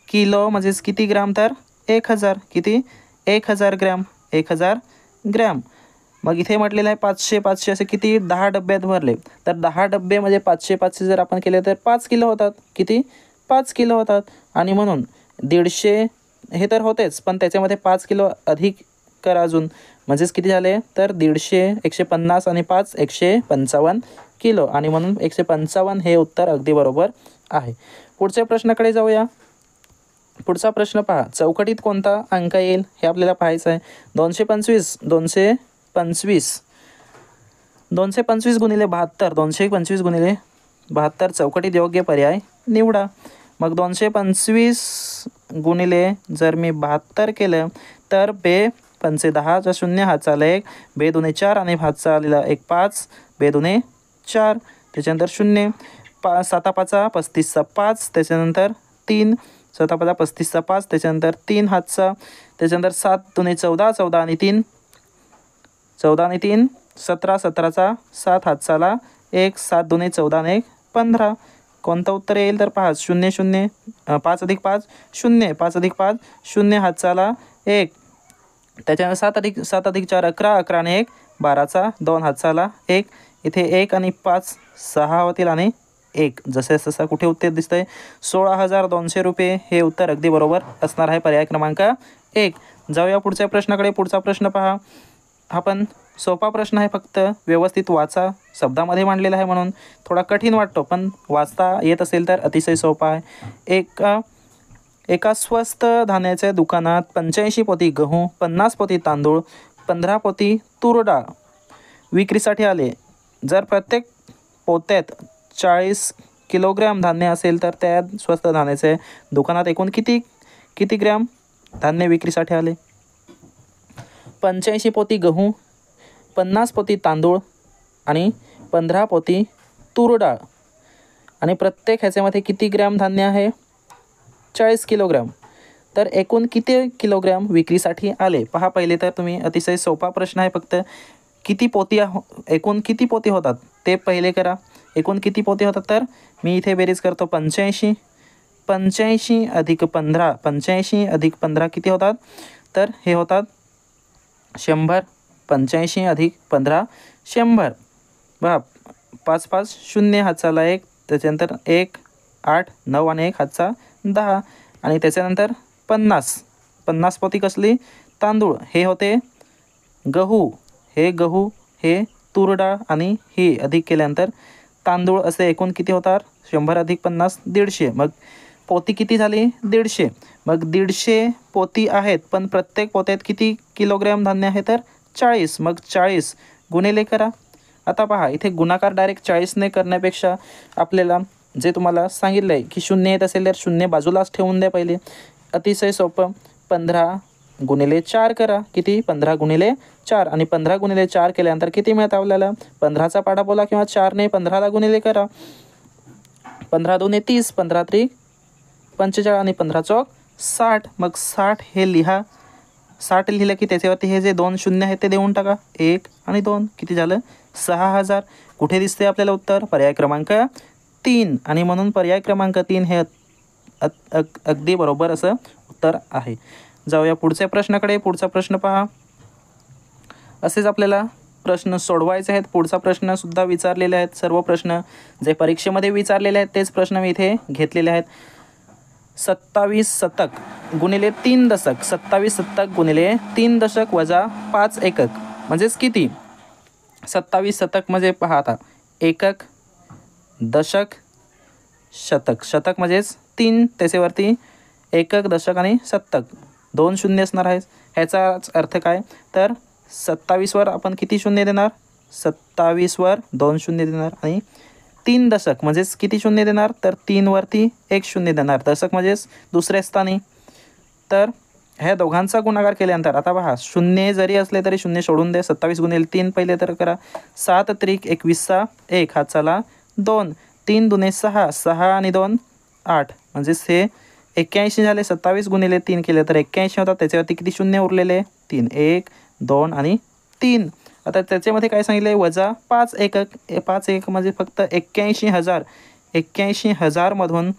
किलो म्हणजेच किती ग्राम तर 1000. किती 1000 ग्रॅम 1000 ग्रॅम. मग इथे म्हटलेलं आहे 500 असे किती 10 डब्यात भरले तर 10 डब्बे म्हणजे 500 जर आपण केले तर 5 किलो होतात. किती 5 किलो होतात. आणि म्हणून 150 हे तर होतेच, पण त्याच्यामध्ये 5 किलो अधिक करा अजून. म्हणजेच किती झाले तर 150 150 आणि 5 155 किलो. आणि म्हणून 155 हे उत्तर अगदी बरोबर आहे. पुढच्या प्रश्नाकडे जाऊया. पुढचा प्रश्न पहा. चौकटीत कोणता अंक येईल हे आपल्याला पाहायचं आहे. 225 गुणिले 72 225 गुणिले 72 चौकटीत योग्य पर्याय निवडा. मग 225 गुणिले जर मी 72 केलं तर बे 5 10 0 हातचा आला 1 बे 2 4 आणि हातचा आलेला 1 5 बे 2 4. त्याच्यानंतर 0 7 5 35 5 त्याच्यानंतर 3 7 5 35 5 त्याच्यानंतर 3 हातचा. त्याच्यानंतर 7 2 14 14 आणि 3 14 आणि 3 17 17चा 7 हातचाला 1 7 2 14 आणि 1 15. कोणतं उत्तर येईल तर पहा 0 0 5 अधिक 5 0 5 अधिक 5 0 हातचाला 1. त्याच्यानंतर 7 अधिक 4 11 11 आणि 1 12चा 2 हातचाला 1. इथे 1 आणि 5 6 होतील आणि 1 जसे तसं कुठे उत्तर दिसतंय 16,200 रुपये हे उत्तर अगदी बरोबर असणार आहे. पर्याय क्रमांक 1. जाऊया पुढच्या प्रश्नाकडे. पुढचा प्रश्न पहा. हा पण सोपा प्रश्न आहे, फक्त व्यवस्थित वाचा. शब्दामध्ये मांडलेला आहे म्हणून थोडा कठीण वाटतो, पण वाचता येत असेल तर अतिशय सोपा आहे. एका स्वस्त धान्याच्या दुकानात 85 पोती गहू 50 पोती तांदूळ 15 पोती तूर डाळ विक्रीसाठी आले. जर प्रत्येक पोत्यात 40 किलोग्रॅम धान्य असेल तर त्या स्वस्त धान्याच्या दुकानात एकूण किती ग्रॅम धान्य विक्रीसाठी आले. 85 पोती गहू 50 पोती तांदूळ आणि 15 पोती तूर डाळ आणि प्रत्येक ह्याच्यामध्ये किती ग्रॅम धान्य आहे 40 किलोग्रॅम. तर एकूण किती किलोग्रॅम विक्रीसाठी आले पहा. पहिले तर तुम्ही अतिशय सोपा प्रश्न आहे, फक्त एकूण किती पोती होतात ते पहिले करा. एकूण किती पोती होतात तर मी इथे बेरीज करतो. 85 अधिक 15 85 अधिक 15 किती होतात तर हे होतात 100. 85 अधिक 15 100. बघा 5 5 0 हातचाला 1 त्याच्यानंतर 1 8 9 आणि 1 हातचा 10 आणि त्याच्यानंतर 50 पोती कसली तांदूळ हे होते गहू हे तूर डाळ आणि ही अधिक केल्यानंतर तांदूळ असे एकूण किती होतात 100 अधिक 50 150. मग पोती किती झाली 150. मग 150 पोती आहेत, पण प्रत्येक पोत्यात किती किलोग्रॅम धान्य आहे तर 40. मग 40 गुणिले करा. आता पहा इथे गुणाकार डायरेक्ट 40ने करण्यापेक्षा आपल्याला जे तुम्हाला सांगितलं आहे की शून्य येत असेल तर शून्य बाजूलाच ठेवून द्या पहिले. अतिशय सोपं. 15 गुणिले 4 करा. किती? 15 गुणिले 4. आणि 15 गुणिले 4 केल्यानंतर किती मिळतं आपल्याला? 15चा पाढा बोला किंवा 4ने 15ला गुणिले करा. 15 दुने 30, 15 त्रिक 45 आणि 15 चौक 60. मग 60 हे लिहा. 60 लिहिलं की त्याच्यावरती हे जे 2 शून्य आहेत ते देऊन टाका. 1 आणि 2 किती झालं? 6000. कुठे दिसते आपल्याला उत्तर? पर्याय क्रमांक 3. आणि म्हणून पर्याय क्रमांक 3 हे अगदी बरोबर असं उत्तर आहे. जाऊया पुढच्या प्रश्नाकडे. पुढचा प्रश्न पहा. असेच आपल्याला प्रश्न सोडवायचे आहेत. पुढचा प्रश्नसुद्धा विचारलेले आहेत. सर्व प्रश्न जे परीक्षेमध्ये विचारलेले आहेत तेच प्रश्न मी इथे घेतलेले आहेत. 27 शतक गुणिले 3 दशक. 27 शतक गुणिले 3 दशक वजा 5 एकक म्हणजेच किती? 27 शतक म्हणजे पहा आता, एकक, दशक, शतक. शतक म्हणजेच 3, त्याच्यावरती एकक, दशक आणि शतक 2 शून्य असणार आहे. ह्याचाच अर्थ काय? तर 27वर आपण किती शून्य देणार? 27वर 2 शून्य देणार. आणि 3 दशक म्हणजेच किती शून्य देणार? तर 3 वरती 1 शून्य देणार. दशक म्हणजेच दुसऱ्या स्थानी. तर ह्या दोघांचा गुणाकार केल्यानंतर आता पहा, शून्य जरी असले तरी शून्य सोडून दे. 27 गुणिले 3 पहिले तर करा. 7 त्रिक 21चा 1 हातचाला 2. 3 दुने 6, 6 आणि 2 8 म्हणजेच हे 81 झाले. 27 गुणिले 3 केले तर 81 होतात. त्याच्यावरती किती शून्य उरलेले? 3. 1 2 आणि 3. आता त्याच्यामध्ये काय सांगितलं आहे? वजा 5 एकक. 5 एकक म्हणजे फक्त 81,000. 81,000मधून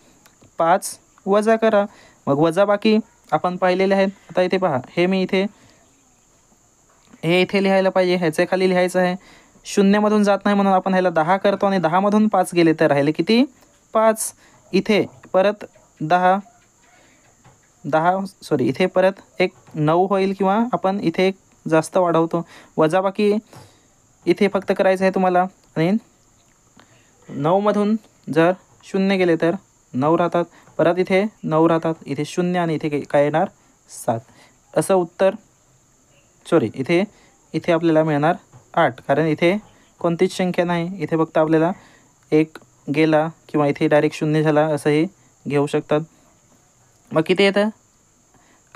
5 वजा करा. मग वजा बाकी आपण पाहिलेले आहेत. आता इथे पहा, हे मी इथे लिहायला पाहिजे. ह्याच्या खाली लिहायचं आहे. शून्यमधून जात नाही म्हणून आपण ह्याला 10 करतो आणि 10मधून 5 गेले तर राहिले किती? 5. इथे परत 10 इथे परत एक 9 होईल किंवा आपण इथे एक जास्त वाढवतो. वजा बाकी इथे फक्त करायचं आहे तुम्हाला. आणि 9मधून जर शून्य गेले तर 9 राहतात. परत इथे 9 राहतात. इथे शून्य आणि इथे काय येणार? 7. असं उत्तर. इथे आपल्याला मिळणार 8. कारण इथे कोणतीच संख्या नाही. इथे फक्त आपल्याला 1 गेला किंवा इथे डायरेक्ट शून्य झाला असंही घेऊ शकतात. मग किती येतं?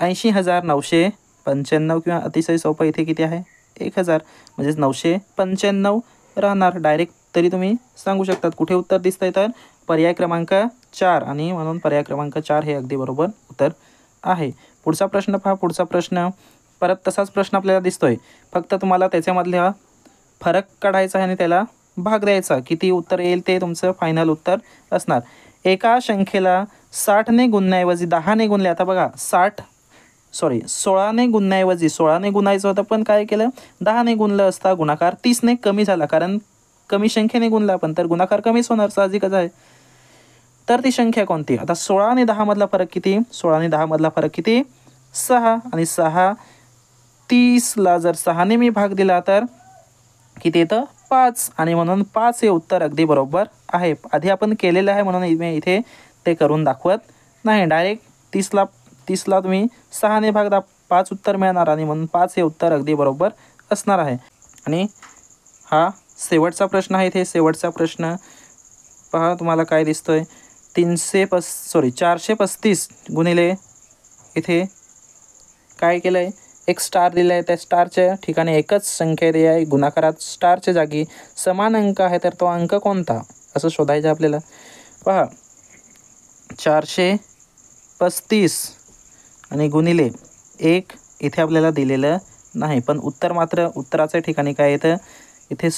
80,995 किंवा अतिशय सोपं इथे किती आहे? 1000 म्हणजेच 995 राहणार डायरेक्ट. तरी तुम्ही सांगू शकतात. कुठे उत्तर दिसतंय? तर पर्याय क्रमांक 4. आणि म्हणून पर्याय क्रमांक 4 हे अगदी बरोबर उत्तर आहे. पुढचा प्रश्न पहा. पुढचा प्रश्न परत तसाच प्रश्न आपल्याला दिसतोय. फक्त तुम्हाला त्याच्यामधला फरक काढायचा आहे आणि त्याला भाग द्यायचा. किती उत्तर येईल ते तुमचं फायनल उत्तर असणार. एका संख्येला 60ने गुणण्याऐवजी 10ने गुणले. आता बघा 16ने गुणण्याऐवजी 16ने गुणायचं होतं, पण काय केलं? 10ने गुणलं असता गुणाकार 30ने कमी झाला. कारण कमी संख्येने गुणला आपण तर गुणाकार कमीच होणार, साहजिकच आहे. तर ती संख्या कोणती? आता 16 आणि 10 मधला फरक किती? 16 आणि 10 मधला फरक किती? 6. आणि 6 30ला जर 6ने मी भाग दिला तर किती येतं? 5. आणि म्हणून 5 हे उत्तर अगदी बरोबर आहे. आधी आपण केलेलं आहे म्हणून मी इथे ते करून दाखवत नाही. डायरेक्ट 30ला तुम्ही 6ने भाग 5 उत्तर मिळणार. आणि म्हणून 5 हे उत्तर अगदी बरोबर असणार आहे. आणि हा शेवटचा प्रश्न आहे. इथे शेवटचा प्रश्न पहा तुम्हाला काय दिसतोय. 435 गुणिले इथे काय केलं आहे? एक स्टार दिलं आहे. त्या स्टारच्या ठिकाणी एकच संख्या दिली आहे. गुणाकारात स्टारच्या जागी समान अंक आहे. तर तो अंक कोणता असं शोधायचं आपल्याला. पहा 435 आणि गुणिले 1 इथे आपल्याला दिलेलं नाही. पण उत्तराच्या ठिकाणी काय येतं? इथे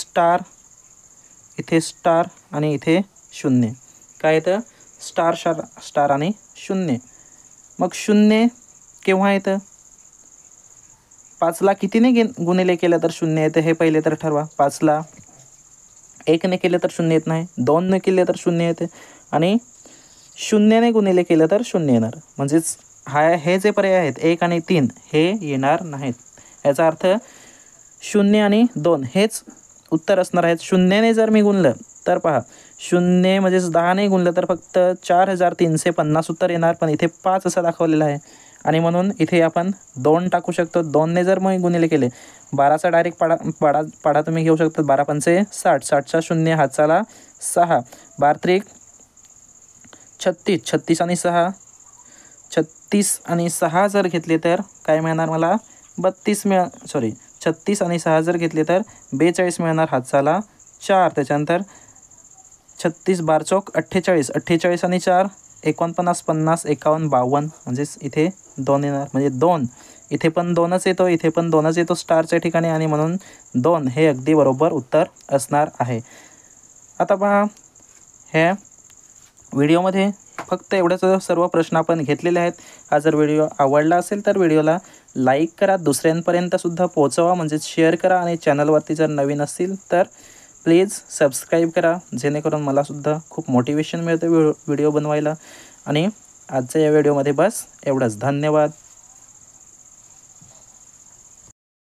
स्टार आणि इथे शून्य. काय येतं? स्टार आणि शून्य. मग शून्य केव्हा येतं? 5ला कितीने गुणिले केलं तर शून्य येतं हे पहिले तर ठरवा. 5ला 1ने केलं तर शून्य येत नाही. 2ने केले तर शून्य येते. आणि 0ने गुणिले केलं तर शून्य येणार. म्हणजेच हे जे पर्याय आहेत 1 आणि 3 हे येणार नाहीत. याचा अर्थ 0 आणि 2 हेच उत्तर असणार आहेत. 0ने जर मी गुणलं तर पहा 0 म्हणजेच 10ने गुणलं तर फक्त 4350 उत्तर येणार. पण इथे 5 असं दाखवलेलं आहे. आणि म्हणून इथे आपण 2 टाकू शकतो. 2ने जर मग गुणिले केले 12चा डायरेक्ट पाढा तुम्ही घेऊ शकता. 12 पंचे 60. 60चा 0 हातचाला 6. 12 त्रिक 36 आणि 6 36 आणि 6 जर घेतले तर काय मिळणार मला 36 36 आणि 6 जर घेतले तर 42 मिळणार, हातचाला 4. त्याच्यानंतर 36 बार चौक 48, 48 आणि 4 49, 50, 51, 52, म्हणजेच इथे 2 येणार, म्हणजे 2. इथे पण 2च येतो, इथे पण 2च येतो स्टारच्या ठिकाणी, आणि म्हणून 2 हे अगदी बरोबर उत्तर असणार आहे. आता पहा, ह्या व्हिडिओमध्ये फक्त एवढंच सर्व प्रश्न आपण घेतलेले आहेत. हा जर व्हिडिओ आवडला असेल तर व्हिडिओला लाईक करा, दुसऱ्यांपर्यंतसुद्धा पोहोचवा, म्हणजेच शेअर करा, आणि चॅनलवरती जर नवीन असतील तर प्लीज सबस्क्राईब करा, जेणेकरून मलासुद्धा खूप मोटिवेशन मिळतं व्हिडिओ बनवायला. आणि आजच्या या व्हिडिओमध्ये बस एवढंच. धन्यवाद.